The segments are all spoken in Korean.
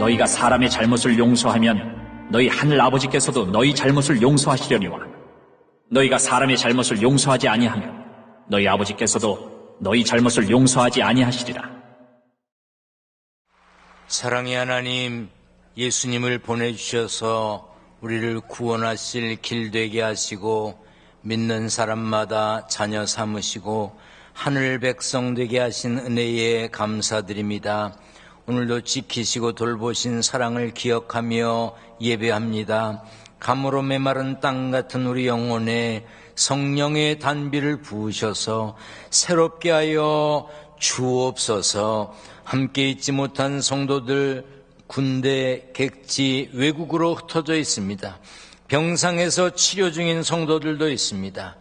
너희가 사람의 잘못을 용서하면 너희 하늘 아버지께서도 너희 잘못을 용서하시려니와 너희가 사람의 잘못을 용서하지 아니하면 너희 아버지께서도 너희 잘못을 용서하지 아니하시리라. 사랑의 하나님, 예수님을 보내주셔서 우리를 구원하실 길 되게 하시고 믿는 사람마다 자녀 삼으시고 하늘 백성 되게 하신 은혜에 감사드립니다. 오늘도 지키시고 돌보신 사랑을 기억하며 예배합니다. 감으로 메마른 땅 같은 우리 영혼에 성령의 단비를 부으셔서 새롭게 하여 주옵소서. 함께 있지 못한 성도들 군대, 객지, 외국으로 흩어져 있습니다. 병상에서 치료 중인 성도들도 있습니다.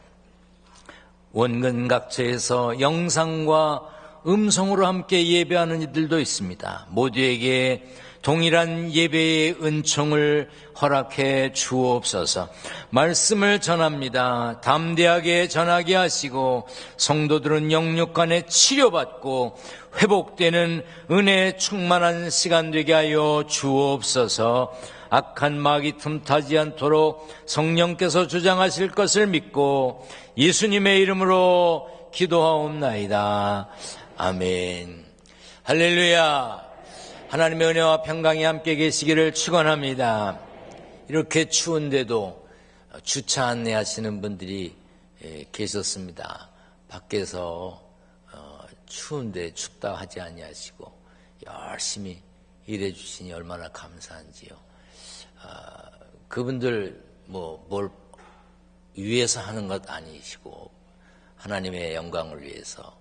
원근 각처에서 영상과 음성으로 함께 예배하는 이들도 있습니다. 모두에게 동일한 예배의 은총을 허락해 주옵소서. 말씀을 전합니다. 담대하게 전하게 하시고 성도들은 영육간에 치료받고 회복되는 은혜 충만한 시간 되게 하여 주옵소서. 악한 마귀 틈타지 않도록 성령께서 주장하실 것을 믿고 예수님의 이름으로 기도하옵나이다. 아멘. 할렐루야. 하나님의 은혜와 평강이 함께 계시기를 축원합니다. 이렇게 추운데도 주차 안내하시는 분들이 계셨습니다. 밖에서 추운데 춥다 하지 아니하시고 열심히 일해 주시니 얼마나 감사한지요. 그분들 뭘 위해서 하는 것 아니시고 하나님의 영광을 위해서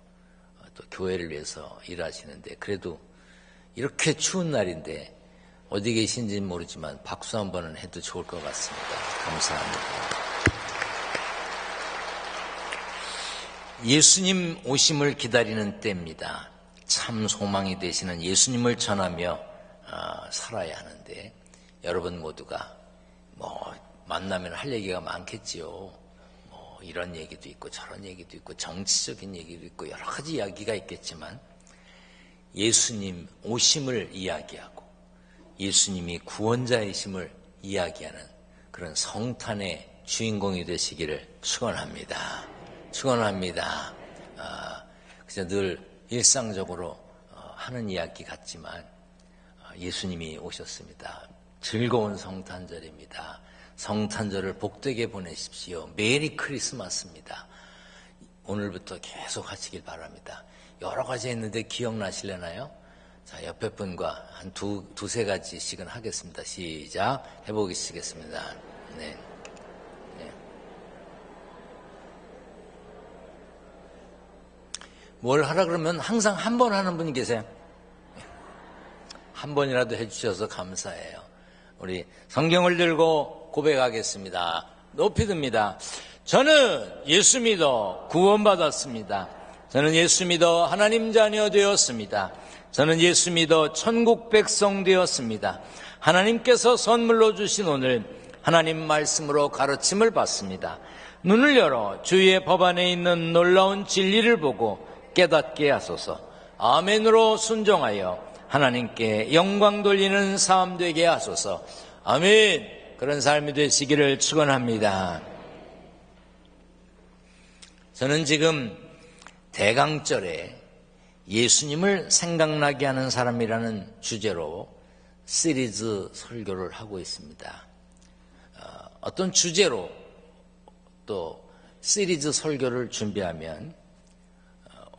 또 교회를 위해서 일하시는데 그래도 이렇게 추운 날인데 어디 계신지는 모르지만 박수 한 번은 해도 좋을 것 같습니다. 감사합니다. 예수님 오심을 기다리는 때입니다. 참 소망이 되시는 예수님을 전하며 살아야 하는데 여러분 모두가 만나면 할 얘기가 많겠지요. 이런 얘기도 있고 저런 얘기도 있고 정치적인 얘기도 있고 여러 가지 이야기가 있겠지만 예수님 오심을 이야기하고 예수님이 구원자이심을 이야기하는 그런 성탄의 주인공이 되시기를 축원합니다. 축원합니다. 그냥 늘 일상적으로 하는 이야기 같지만 예수님이 오셨습니다. 즐거운 성탄절입니다. 성탄절을 복되게 보내십시오. 메리 크리스마스입니다. 오늘부터 계속 하시길 바랍니다. 여러 가지 했는데 기억나시려나요? 자, 옆에 분과 한 두세 가지씩은 하겠습니다. 시작. 해보시겠습니다. 네. 뭘 하라 그러면 항상 한 번 하는 분이 계세요. 한 번이라도 해주셔서 감사해요. 우리 성경을 들고 고백하겠습니다. 높이 듭니다. 저는 예수 믿어 구원받았습니다. 저는 예수 믿어 하나님 자녀 되었습니다. 저는 예수 믿어 천국 백성 되었습니다. 하나님께서 선물로 주신 오늘 하나님 말씀으로 가르침을 받습니다. 눈을 열어 주의 법 안에 있는 놀라운 진리를 보고 깨닫게 하소서. 아멘으로 순종하여 하나님께 영광 돌리는 삶 되게 하소서. 아멘. 그런 삶이 되시기를 축원합니다. 저는 지금 대강절에 예수님을 생각나게 하는 사람이라는 주제로 시리즈 설교를 하고 있습니다. 어떤 주제로 또 시리즈 설교를 준비하면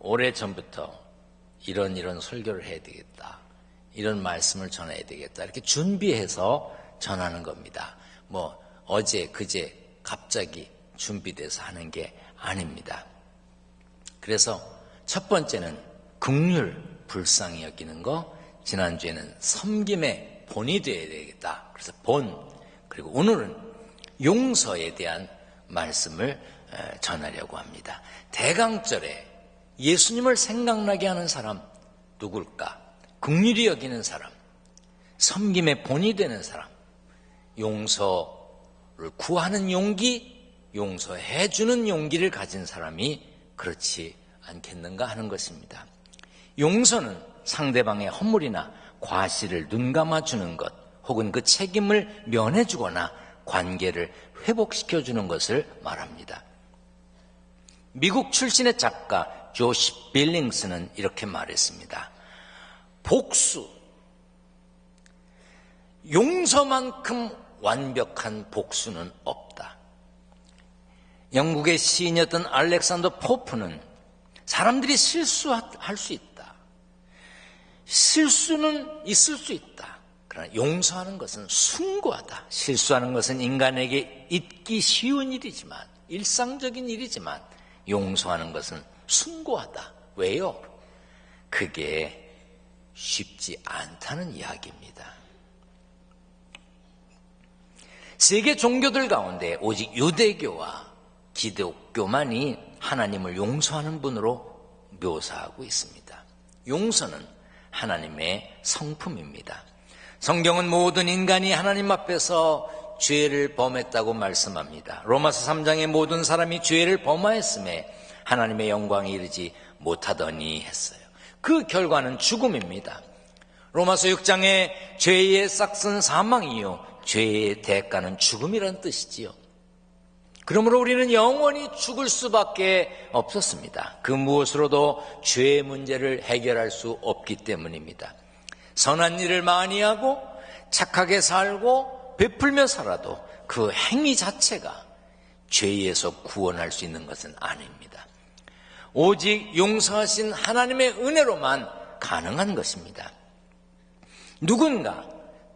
오래전부터 이런 설교를 해야 되겠다, 이런 말씀을 전해야 되겠다 이렇게 준비해서 전하는 겁니다. 어제 그제 갑자기 준비돼서 하는 게 아닙니다. 그래서 첫 번째는 긍휼, 불쌍히 여기는 거, 지난주에는 섬김의 본이 되어야 되겠다. 그래서 본, 그리고 오늘은 용서에 대한 말씀을 전하려고 합니다. 대강절에 예수님을 생각나게 하는 사람 누굴까? 긍휼히 여기는 사람, 섬김의 본이 되는 사람, 용서를 구하는 용기, 용서해 주는 용기를 가진 사람이 그렇지 않겠는가 하는 것입니다. 용서는 상대방의 허물이나 과실을 눈감아주는 것, 혹은 그 책임을 면해주거나 관계를 회복시켜주는 것을 말합니다. 미국 출신의 작가 조시 빌링스는 이렇게 말했습니다. 복수, 용서만큼 완벽한 복수는 없다. 영국의 시인이었던 알렉산더 포프는 사람들이 실수할 수 있다. 실수는 있을 수 있다. 그러나 용서하는 것은 숭고하다. 실수하는 것은 인간에게 잊기 쉬운 일이지만, 일상적인 일이지만 용서하는 것은 숭고하다. 왜요? 그게 쉽지 않다는 이야기입니다. 세계 종교들 가운데 오직 유대교와 기독교만이 하나님을 용서하는 분으로 묘사하고 있습니다. 용서는 하나님의 성품입니다. 성경은 모든 인간이 하나님 앞에서 죄를 범했다고 말씀합니다. 로마서 3장에 모든 사람이 죄를 범하였음에 하나님의 영광에 이르지 못하더니 했어요. 그 결과는 죽음입니다. 로마서 6장에 죄의 싹은 사망이요 죄의 대가는 죽음이라는 뜻이지요. 그러므로 우리는 영원히 죽을 수밖에 없었습니다. 그 무엇으로도 죄의 문제를 해결할 수 없기 때문입니다. 선한 일을 많이 하고 착하게 살고 베풀며 살아도 그 행위 자체가 죄에서 구원할 수 있는 것은 아닙니다. 오직 용서하신 하나님의 은혜로만 가능한 것입니다. 누군가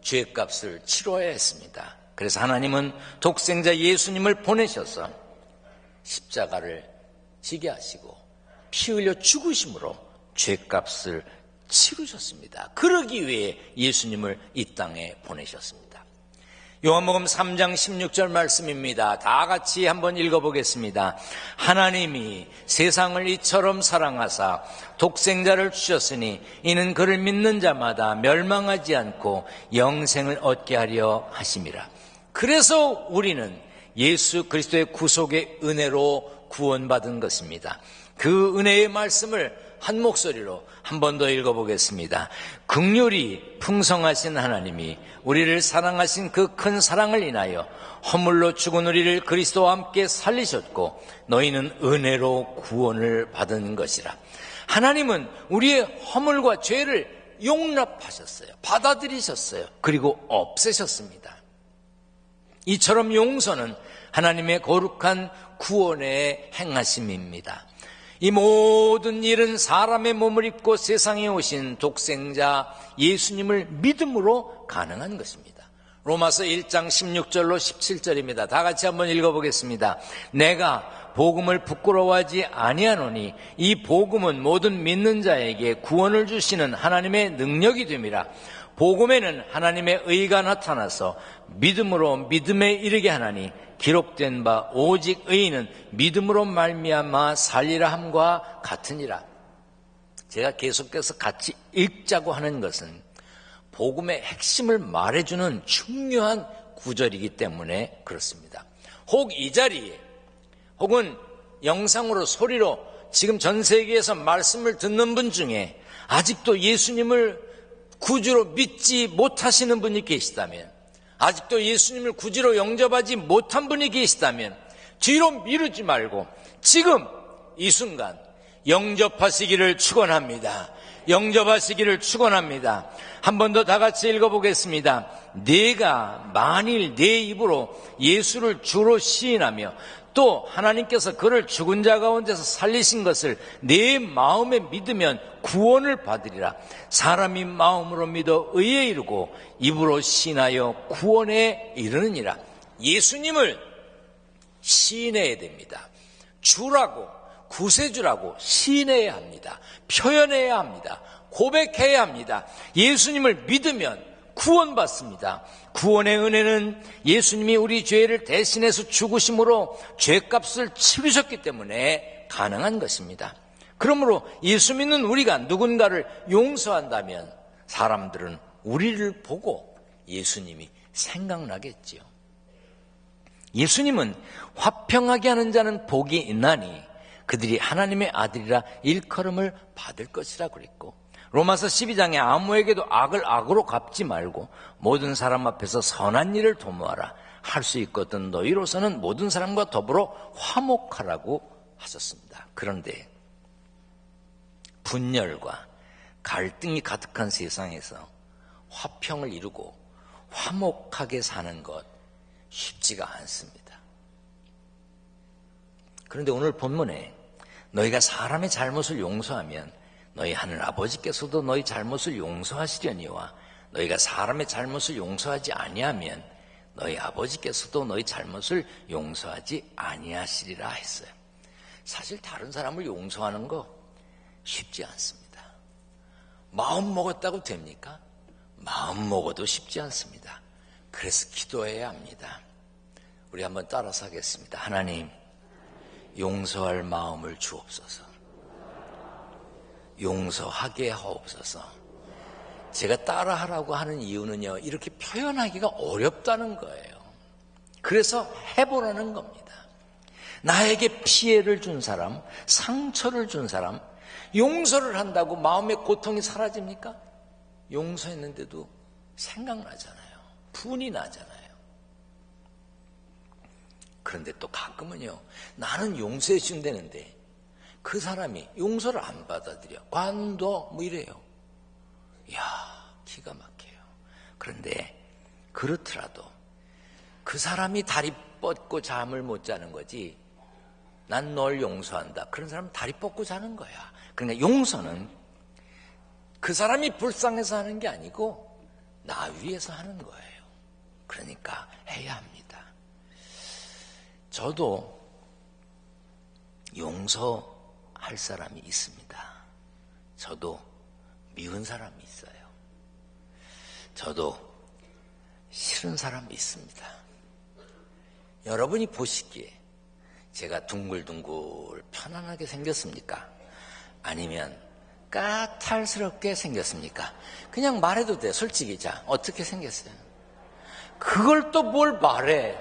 죄값을 치러야 했습니다. 그래서 하나님은 독생자 예수님을 보내셔서 십자가를 지게 하시고 피 흘려 죽으심으로 죄값을 치르셨습니다. 그러기 위해 예수님을 이 땅에 보내셨습니다. 요한복음 3장 16절 말씀입니다. 다 같이 한번 읽어보겠습니다. 하나님이 세상을 이처럼 사랑하사 독생자를 주셨으니 이는 그를 믿는 자마다 멸망하지 않고 영생을 얻게 하려 하심이라. 그래서 우리는 예수 그리스도의 구속의 은혜로 구원받은 것입니다. 그 은혜의 말씀을 한 목소리로 한 번 더 읽어보겠습니다. 긍휼이 풍성하신 하나님이 우리를 사랑하신 그 큰 사랑을 인하여 허물로 죽은 우리를 그리스도와 함께 살리셨고 너희는 은혜로 구원을 받은 것이라. 하나님은 우리의 허물과 죄를 용납하셨어요. 받아들이셨어요. 그리고 없애셨습니다. 이처럼 용서는 하나님의 거룩한 구원의 행하심입니다. 이 모든 일은 사람의 몸을 입고 세상에 오신 독생자 예수님을 믿음으로 가능한 것입니다. 로마서 1장 16절로 17절입니다. 다 같이 한번 읽어보겠습니다. 내가 복음을 부끄러워하지 아니하노니 이 복음은 모든 믿는 자에게 구원을 주시는 하나님의 능력이 됨이라. 복음에는 하나님의 의가 나타나서 믿음으로 믿음에 이르게 하나니 기록된 바 오직 의인은 믿음으로 말미암아 살리라 함과 같으니라. 제가 계속해서 같이 읽자고 하는 것은 복음의 핵심을 말해주는 중요한 구절이기 때문에 그렇습니다. 혹 이 자리에 혹은 영상으로 소리로 지금 전 세계에서 말씀을 듣는 분 중에 아직도 예수님을 구주로 믿지 못하시는 분이 계시다면, 아직도 예수님을 구주로 영접하지 못한 분이 계시다면 뒤로 미루지 말고 지금 이 순간 영접하시기를 축원합니다. 영접하시기를 축원합니다. 한 번 더 다 같이 읽어보겠습니다. 네가 만일 내 입으로 예수를 주로 시인하며 또 하나님께서 그를 죽은 자 가운데서 살리신 것을 내 마음에 믿으면 구원을 받으리라. 사람이 마음으로 믿어 의에 이르고 입으로 시인하여 구원에 이르느니라. 예수님을 시인해야 됩니다. 주라고, 구세주라고 시인해야 합니다. 표현해야 합니다. 고백해야 합니다. 예수님을 믿으면 구원받습니다. 구원의 은혜는 예수님이 우리 죄를 대신해서 죽으심으로 죄값을 치르셨기 때문에 가능한 것입니다. 그러므로 예수 믿는 우리가 누군가를 용서한다면 사람들은 우리를 보고 예수님이 생각나겠지요. 예수님은 화평하게 하는 자는 복이 있나니 그들이 하나님의 아들이라 일컬음을 받을 것이라 그랬고, 로마서 12장에 아무에게도 악을 악으로 갚지 말고 모든 사람 앞에서 선한 일을 도모하라. 할 수 있거든 너희로서는 모든 사람과 더불어 화목하라고 하셨습니다. 그런데 분열과 갈등이 가득한 세상에서 화평을 이루고 화목하게 사는 것 쉽지가 않습니다. 그런데 오늘 본문에 너희가 사람의 잘못을 용서하면 너희 하늘 아버지께서도 너희 잘못을 용서하시려니와 너희가 사람의 잘못을 용서하지 아니하면 너희 아버지께서도 너희 잘못을 용서하지 아니하시리라 했어요. 사실 다른 사람을 용서하는 거 쉽지 않습니다. 마음 먹었다고 됩니까? 마음 먹어도 쉽지 않습니다. 그래서 기도해야 합니다. 우리 한번 따라서 하겠습니다. 하나님, 용서할 마음을 주옵소서. 용서하게 하옵소서. 제가 따라하라고 하는 이유는요, 이렇게 표현하기가 어렵다는 거예요. 그래서 해보라는 겁니다. 나에게 피해를 준 사람, 상처를 준 사람, 용서를 한다고 마음의 고통이 사라집니까? 용서했는데도 생각나잖아요. 분이 나잖아요. 그런데 또 가끔은요, 나는 용서해 준다는데 그 사람이 용서를 안 받아들여. 관둬 뭐 이래요. 이야, 기가 막혀요. 그런데 그렇더라도 그 사람이 다리 뻗고 잠을 못 자는 거지, 난 널 용서한다, 그런 사람은 다리 뻗고 자는 거야. 그러니까 용서는 그 사람이 불쌍해서 하는 게 아니고 나 위해서 하는 거예요. 그러니까 해야 합니다. 저도 용서할 사람이 있습니다. 저도 미운 사람이 있어요. 저도 싫은 사람이 있습니다. 여러분이 보시기에 제가 둥글둥글 편안하게 생겼습니까? 아니면 까탈스럽게 생겼습니까? 그냥 말해도 돼. 솔직히. 자, 어떻게 생겼어요? 그걸 또 뭘 말해.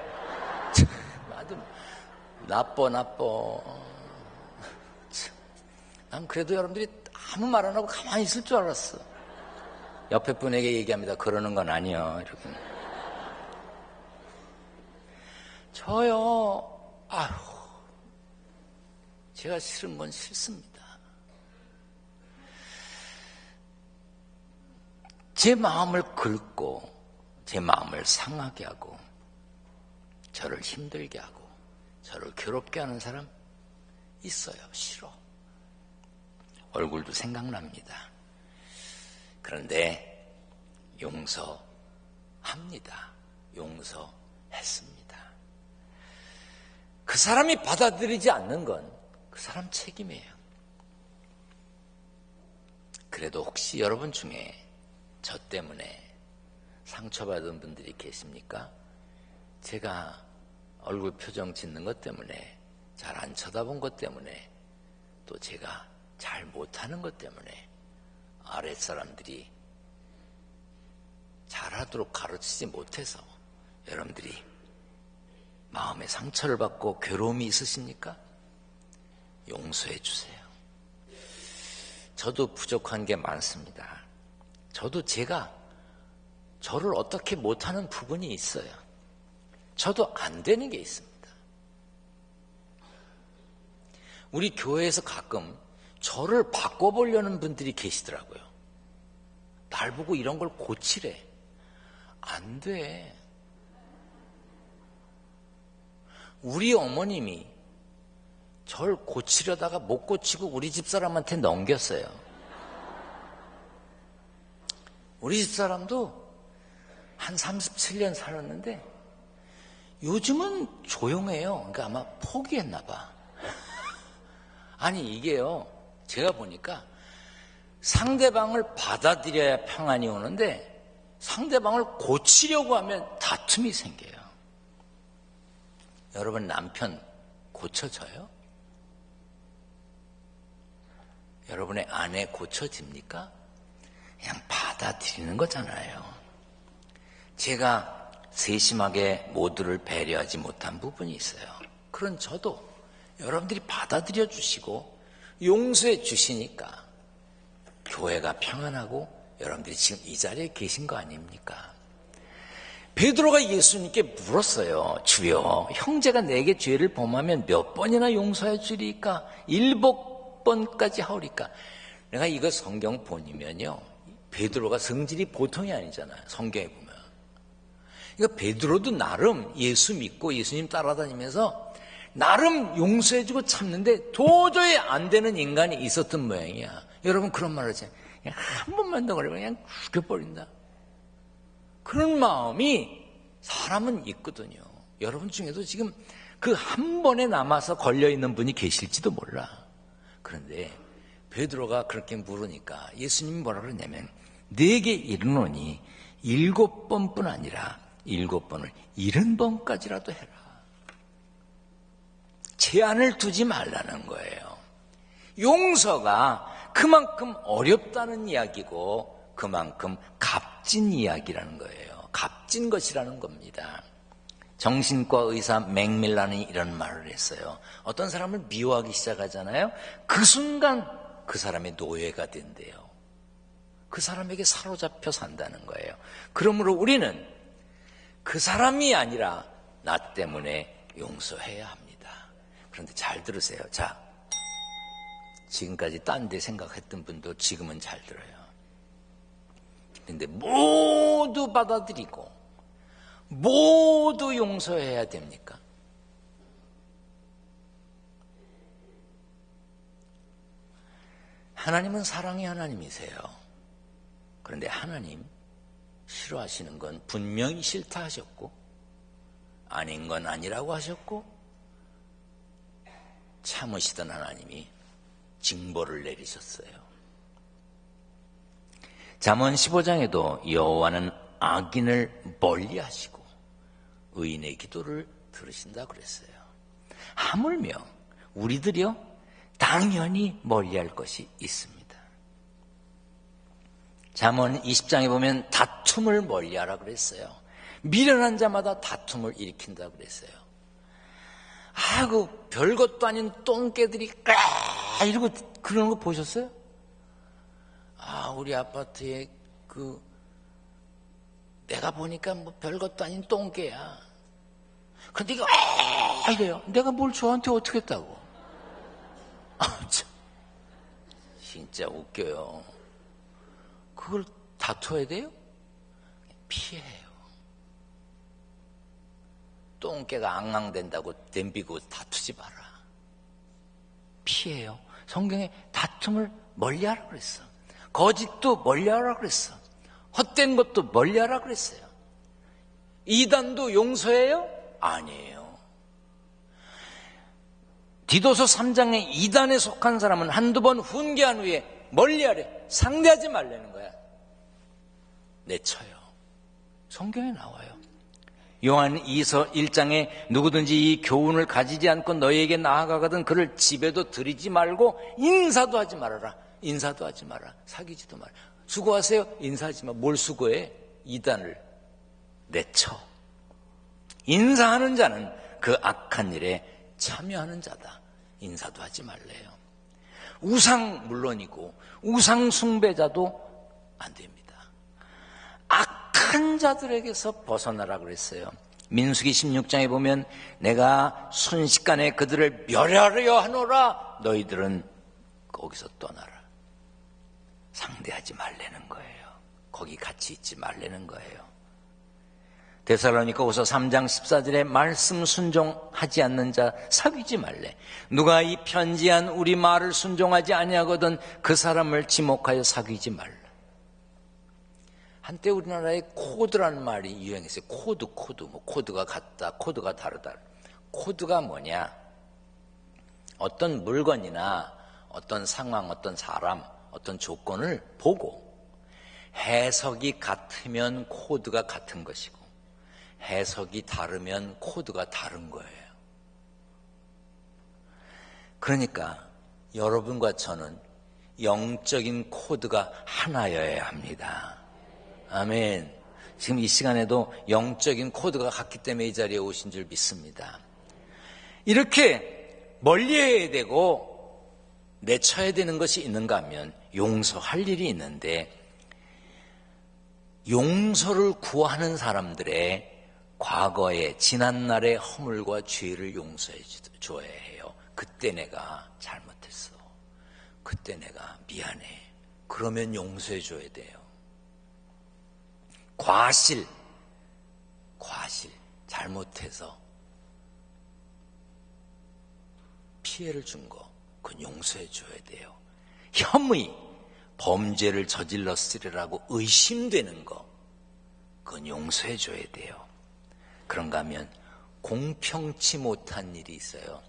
나빠. 난 그래도 여러분들이 아무 말 안 하고 가만히 있을 줄 알았어. 옆에 분에게 얘기합니다. 그러는 건 아니요. 이렇게. 저요, 제가 싫은 건 싫습니다. 제 마음을 긁고 제 마음을 상하게 하고 저를 힘들게 하고 저를 괴롭게 하는 사람 있어요. 싫어. 얼굴도 생각납니다. 그런데 용서합니다. 용서했습니다. 그 사람이 받아들이지 않는 건 그 사람 책임이에요. 그래도 혹시 여러분 중에 저 때문에 상처받은 분들이 계십니까? 제가 얼굴 표정 짓는 것 때문에, 잘 안 쳐다본 것 때문에, 또 제가 잘 못하는 것 때문에 아랫사람들이 잘하도록 가르치지 못해서 여러분들이 마음에 상처를 받고 괴로움이 있으십니까? 용서해 주세요. 저도 부족한 게 많습니다. 저도 제가 저를 어떻게 못하는 부분이 있어요. 저도 안 되는 게 있습니다. 우리 교회에서 가끔 저를 바꿔보려는 분들이 계시더라고요. 날 보고 이런 걸 고치래. 안 돼. 우리 어머님이 절 고치려다가 못 고치고 우리 집사람한테 넘겼어요. 우리 집사람도 한 37년 살았는데 요즘은 조용해요. 그러니까 아마 포기했나 봐. 아니 이게요, 제가 보니까 상대방을 받아들여야 평안이 오는데 상대방을 고치려고 하면 다툼이 생겨요. 여러분 남편 고쳐져요? 여러분의 아내 고쳐집니까? 그냥 받아들이는 거잖아요. 제가 세심하게 모두를 배려하지 못한 부분이 있어요. 그런 저도 여러분들이 받아들여 주시고 용서해 주시니까 교회가 평안하고 여러분들이 지금 이 자리에 계신 거 아닙니까? 베드로가 예수님께 물었어요. 주여, 형제가 내게 죄를 범하면 몇 번이나 용서해 주리까? 7번까지 하오리까? 내가 이거 성경 보니면요, 베드로가 성질이 보통이 아니잖아요. 성경에 보면. 그러니까 베드로도 나름 예수 믿고 예수님 따라다니면서 나름 용서해주고 참는데 도저히 안 되는 인간이 있었던 모양이야. 여러분 그런 말 하잖아요. 그냥 한 번만 더 그러면 그냥 죽여버린다. 그런 마음이 사람은 있거든요. 여러분 중에도 지금 그 한 번에 남아서 걸려있는 분이 계실지도 몰라. 그런데 베드로가 그렇게 물으니까 예수님이 뭐라 그러냐면 내게 이르노니 7번뿐 아니라 7번을 70번까지라도 해라. 제한을 두지 말라는 거예요. 용서가 그만큼 어렵다는 이야기고 그만큼 값진 이야기라는 거예요. 값진 것이라는 겁니다. 정신과 의사 맥밀란이 이런 말을 했어요. 어떤 사람을 미워하기 시작하잖아요. 그 순간 그 사람의 노예가 된대요. 그 사람에게 사로잡혀 산다는 거예요. 그러므로 우리는 그 사람이 아니라 나 때문에 용서해야 합니다. 그런데 잘 들으세요. 자, 지금까지 딴 데 생각했던 분도 지금은 잘 들어요. 그런데 모두 받아들이고 모두 용서해야 됩니까? 하나님은 사랑의 하나님이세요. 그런데 하나님 싫어하시는 건 분명히 싫다 하셨고 아닌 건 아니라고 하셨고 참으시던 하나님이 징벌을 내리셨어요. 잠언 15장에도 여호와는 악인을 멀리하시고 의인의 기도를 들으신다 그랬어요. 하물며 우리들이요 당연히 멀리할 것이 있습니다. 잠언 20장에 보면 다툼을 멀리하라 그랬어요. 미련한 자마다 다툼을 일으킨다 그랬어요. 아이고 별것도 아닌 똥개들이 이러고 그러는 거 보셨어요? 아, 우리 아파트에 내가 보니까 뭐 별것도 아닌 똥개야. 근데 이거 이래요. 내가 뭘 저한테 어떻게 했다고? 참, 진짜 웃겨요. 그걸 다퉈야 돼요? 피해요. 똥개가 앙앙댄다고 덤비고 다투지 마라. 피해요. 성경에 다툼을 멀리하라 그랬어. 거짓도 멀리하라 그랬어. 헛된 것도 멀리하라 그랬어요. 이단도 용서해요? 아니에요. 디도서 3장에 이단에 속한 사람은 한두 번 훈계한 후에 멀리하래. 상대하지 말라는 거야. 내쳐요. 성경에 나와요. 요한 2서 1장에 누구든지 이 교훈을 가지지 않고 너희에게 나아가거든 그를 집에도 들이지 말고 인사도 하지 말아라. 인사도 하지 마라. 사귀지도 마라. 수고하세요. 인사하지 마. 뭘 수고해? 이단을 내쳐. 인사하는 자는 그 악한 일에 참여하는 자다. 인사도 하지 말래요. 우상 물론이고 우상 숭배자도 안 됩니다. 악한 자들에게서 벗어나라 그랬어요. 민수기 16장에 보면 내가 순식간에 그들을 멸하려 하노라. 너희들은 거기서 떠나라. 상대하지 말라는 거예요. 거기 같이 있지 말라는 거예요. 데살로니가후서 3장 14절에 말씀 순종하지 않는 자 사귀지 말래. 누가 이 편지한 우리 말을 순종하지 아니하거든 그 사람을 지목하여 사귀지 말라. 한때 우리나라에 코드라는 말이 유행했어요. 코드. 뭐 코드가 같다, 코드가 다르다. 코드가 뭐냐? 어떤 물건이나 어떤 상황, 어떤 사람, 어떤 조건을 보고 해석이 같으면 코드가 같은 것이고 해석이 다르면 코드가 다른 거예요. 그러니까 여러분과 저는 영적인 코드가 하나여야 합니다. 아멘. 지금 이 시간에도 영적인 코드가 같기 때문에 이 자리에 오신 줄 믿습니다. 이렇게 멀리해야 되고 내쳐야 되는 것이 있는가 하면 용서할 일이 있는데, 용서를 구하는 사람들의 과거의 지난날의 허물과 죄를 용서해 줘야 해요. 그때 내가 잘못했어. 그때 내가 미안해. 그러면 용서해 줘야 돼요. 과실, 잘못해서 피해를 준 거, 그건 용서해 줘야 돼요. 혐의, 범죄를 저질렀으리라고 의심되는 거, 그건 용서해 줘야 돼요. 그런가 하면 공평치 못한 일이 있어요.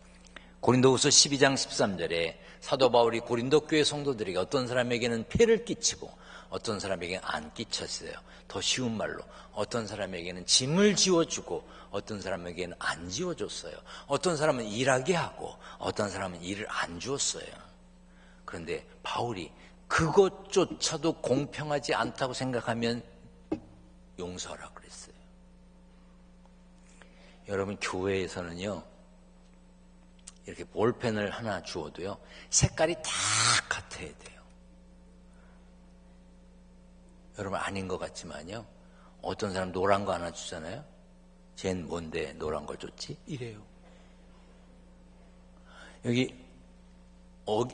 고린도후서 12장 13절에 사도 바울이 고린도 교회 성도들에게 어떤 사람에게는 폐를 끼치고 어떤 사람에게는 안 끼쳤어요. 더 쉬운 말로 어떤 사람에게는 짐을 지워주고 어떤 사람에게는 안 지워줬어요. 어떤 사람은 일하게 하고 어떤 사람은 일을 안 주었어요. 그런데 바울이 그것조차도 공평하지 않다고 생각하면 용서하라 그랬어요. 여러분, 교회에서는요, 이렇게 볼펜을 하나 주어도요, 색깔이 다 같아야 돼요. 여러분, 아닌 것 같지만요, 어떤 사람 노란 거 하나 주잖아요. 쟨 뭔데 노란 걸 줬지? 이래요. 여기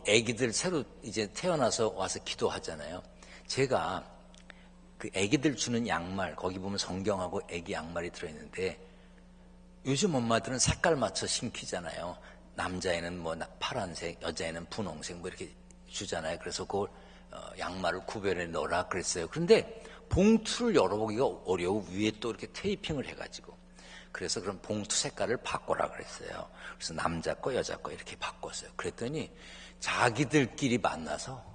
애기들 새로 이제 태어나서 와서 기도하잖아요. 제가 그 애기들 주는 양말, 거기 보면 성경하고 애기 양말이 들어있는데, 요즘 엄마들은 색깔 맞춰 신기잖아요. 남자애는 뭐 파란색, 여자애는 분홍색 뭐 이렇게 주잖아요. 그래서 그 양말을 구별해 넣으라 그랬어요. 그런데 봉투를 열어보기가 어려워. 위에 또 이렇게 테이핑을 해가지고. 그래서 그럼 봉투 색깔을 바꿔라 그랬어요. 그래서 남자 거, 여자 거 이렇게 바꿨어요. 그랬더니 자기들끼리 만나서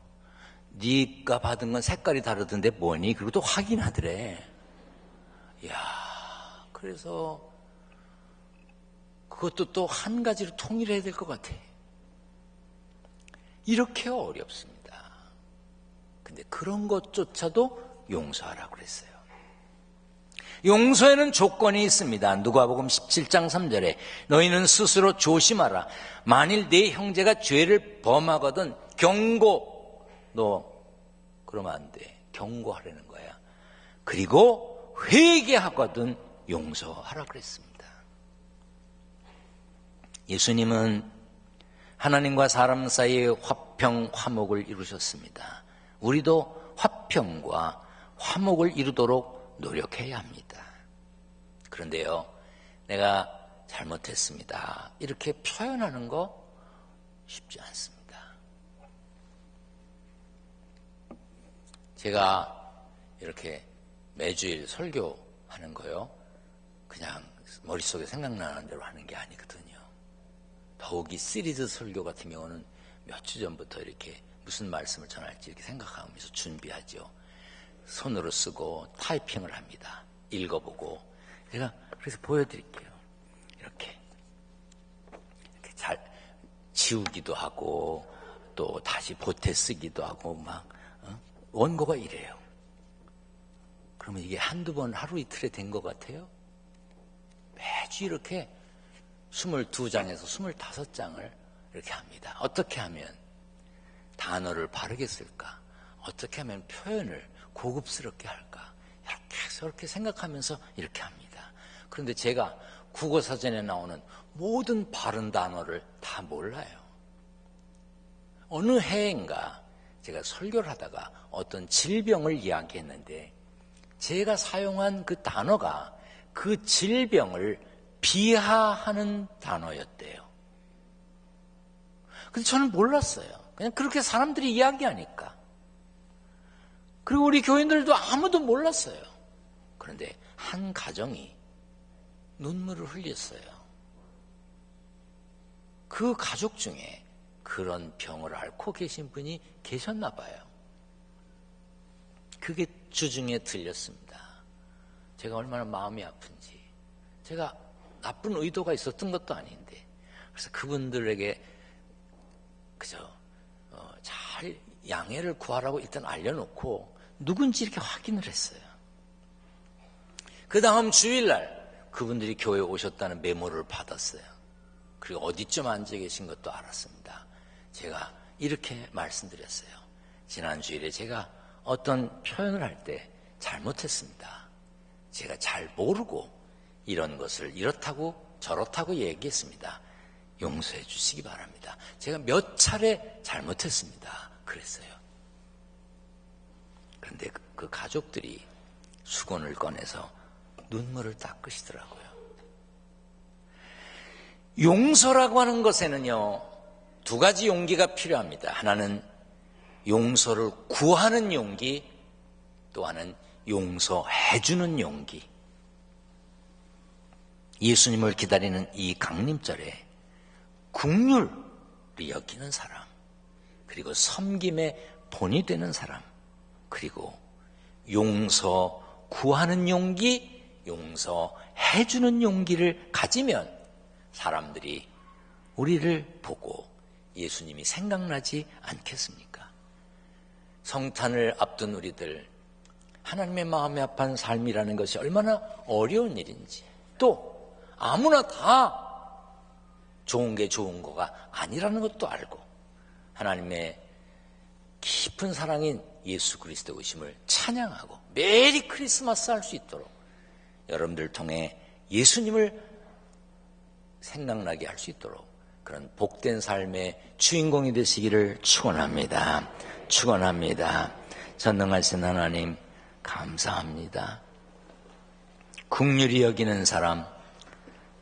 네가 받은 건 색깔이 다르던데 뭐니? 그리고 또 확인하더래. 이야, 그래서 그것도 또 한 가지로 통일해야 될 것 같아. 이렇게 어렵습니다. 근데 그런 것조차도 용서하라고 그랬어요. 용서에는 조건이 있습니다. 누가복음 17장 3절에 너희는 스스로 조심하라. 만일 네 형제가 죄를 범하거든 경고. 너 그러면 안 돼. 경고하라는 거야. 그리고 회개하거든 용서하라 그랬습니다. 예수님은 하나님과 사람 사이의 화평, 화목을 이루셨습니다. 우리도 화평과 화목을 이루도록 노력해야 합니다. 그런데요, 내가 잘못했습니다, 이렇게 표현하는 거 쉽지 않습니다. 제가 이렇게 매주일 설교하는 거요, 그냥 머릿속에 생각나는 대로 하는 게 아니거든요. 더욱이 시리즈 설교 같은 경우는 몇 주 전부터 이렇게 무슨 말씀을 전할지 이렇게 생각하면서 준비하죠. 손으로 쓰고 타이핑을 합니다. 읽어보고. 제가 그래서 보여드릴게요. 이렇게 잘 지우기도 하고 또 다시 보태 쓰기도 하고 막 원고가 이래요. 그러면 이게 한두 번 하루 이틀에 된 것 같아요? 매주 이렇게 22장에서 25장을 이렇게 합니다. 어떻게 하면 단어를 바르게 쓸까? 어떻게 하면 표현을 고급스럽게 할까? 이렇게 저렇게 생각하면서 이렇게 합니다. 그런데 제가 국어사전에 나오는 모든 바른 단어를 다 몰라요. 어느 해인가 제가 설교를 하다가 어떤 질병을 이야기했는데 제가 사용한 그 단어가 그 질병을 비하하는 단어였대요. 근데 저는 몰랐어요. 그냥 그렇게 사람들이 이야기하니까. 그리고 우리 교인들도 아무도 몰랐어요. 그런데 한 가정이 눈물을 흘렸어요. 그 가족 중에 그런 병을 앓고 계신 분이 계셨나 봐요. 그게 주중에 들렸습니다. 제가 얼마나 마음이 아픈지. 제가 나쁜 의도가 있었던 것도 아닌데. 그래서 그분들에게 그저 잘 양해를 구하라고 일단 알려놓고 누군지 이렇게 확인을 했어요. 그 다음 주일날 그분들이 교회에 오셨다는 메모를 받았어요. 그리고 어디쯤 앉아 계신 것도 알았습니다. 제가 이렇게 말씀드렸어요. 지난 주일에 제가 어떤 표현을 할 때 잘못했습니다. 제가 잘 모르고 이런 것을 이렇다고 저렇다고 얘기했습니다. 용서해 주시기 바랍니다. 제가 몇 차례 잘못했습니다. 그랬어요. 그런데 그 가족들이 수건을 꺼내서 눈물을 닦으시더라고요. 용서라고 하는 것에는요, 두 가지 용기가 필요합니다. 하나는 용서를 구하는 용기, 또 하나는 용서해주는 용기. 예수님을 기다리는 이 강림절에 긍휼히 여기는 사람, 그리고 섬김의 본이 되는 사람, 그리고 용서 구하는 용기, 용서해주는 용기를 가지면 사람들이 우리를 보고 예수님이 생각나지 않겠습니까? 성탄을 앞둔 우리들, 하나님의 마음에 합한 삶이라는 것이 얼마나 어려운 일인지, 또 아무나 다 좋은 게 좋은 거가 아니라는 것도 알고, 하나님의 깊은 사랑인 예수 그리스도 오심을 찬양하고 메리 크리스마스 할 수 있도록 여러분들 통해 예수님을 생각나게 할 수 있도록 그런 복된 삶의 주인공이 되시기를 축원합니다. 축원합니다. 전능하신 하나님 감사합니다. 긍휼히 여기는 사람,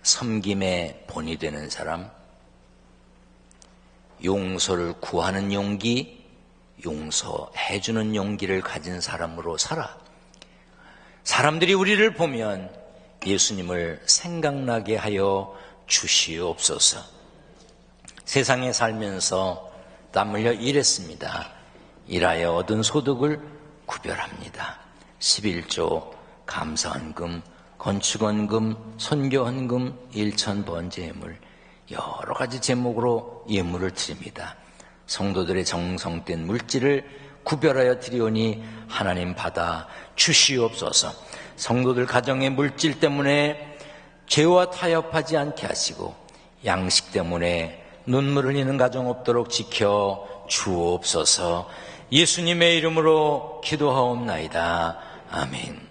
섬김의 본이 되는 사람, 용서를 구하는 용기, 용서해주는 용기를 가진 사람으로 살아 사람들이 우리를 보면 예수님을 생각나게 하여 주시옵소서. 세상에 살면서 땀 흘려 일했습니다. 일하여 얻은 소득을 구별합니다. 11조, 감사헌금, 건축헌금, 선교헌금, 일천번제물, 여러 가지 제목으로 예물을 드립니다. 성도들의 정성된 물질을 구별하여 드리오니 하나님 받아 주시옵소서. 성도들 가정의 물질 때문에 죄와 타협하지 않게 하시고 양식 때문에 눈물 흘리는 가정 없도록 지켜 주옵소서. 예수님의 이름으로 기도하옵나이다. 아멘.